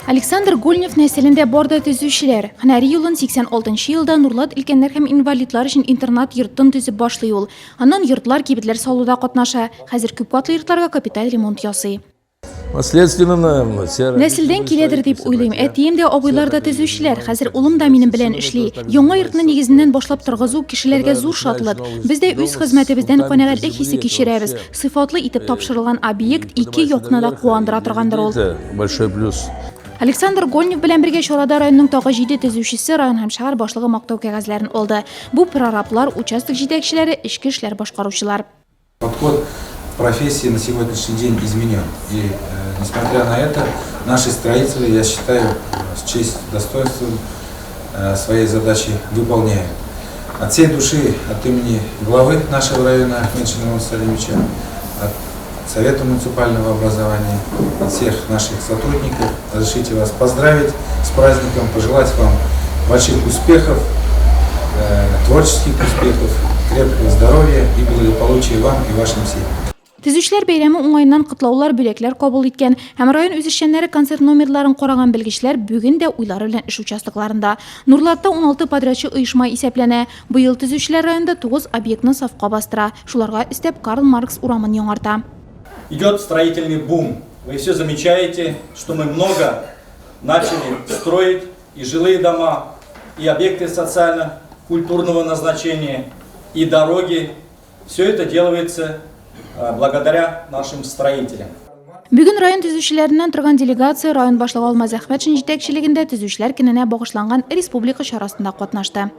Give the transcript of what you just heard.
Александр Гульнев нәселендә барды төзүчеләр. Һөнәри юлын 86 елда Нурлат өлкәннәр һәм инвалидлар өчен интернат йортын төзеп башлый ул. Аннан йортлар, кибетләр салуда катнаша. Хәзер күп катлы йортларга капиталь ремонт ясый. Нәселдән киләдер дип уйлыйм. Әтием дә, абыйлар да төзүчеләр. Хәзер улым да минем белән эшли. Яңа йортны нигезеннән башлап торгызу кешеләргә зур шатлык. Без дә үз хезмәтебездән канәгатьлек хисе кичерәбез. Сыйфатлы итеп тапшырылган объект ике якны да куандыра торгандыр ул. Большой плюс. Александр Гольнев белән бергә чарада районның тагы 7 төзүчесе, район һәм шәһәр башлыгы мактау кәгазьләрен алды. Бу прораблар, участок җитәкчеләре, эчке эшләр башкаручылар. Подход профессии на сегодняшний день изменен. И несмотря на это, наши строители, я считаю, с честью, достоинством своей задачи выполняют. От всей души, от имени главы нашего района Ахметшина Ивана Салимовича, от Совета муниципального образования, от всех наших сотрудников, разрешите вас поздравить с праздником, пожелать вам больших успехов, творческих успехов, крепкого здоровья и благополучия вам и вашим семьям. Төзүчеләр бәйрәме уңайыннан котлаулар, бүләкләр кабул иткән һәм район үзешчәннәре концерт номерларын караган белгечләр бүген дә уйлары белән эш участокларында. Нурлатта 16 подрядчы оешма исәпләнә. Быел төзүчеләр районда 9 объектны сафка бастыра. Шуларга өстәп Карл Маркс урамын яңарта. Идет строительный бум. Вы все замечаете, что мы много начали строить и жилые дома, и объекты социально-культурного назначения, и дороги. Все это делается благодаря нашим строителям. Бүген район төзүчеләреннән торган делегация район башлыгы Алмаз Әхмәтшин җитәкчелегендә төзүчеләр көненә багышланган республика чарасында катнашты.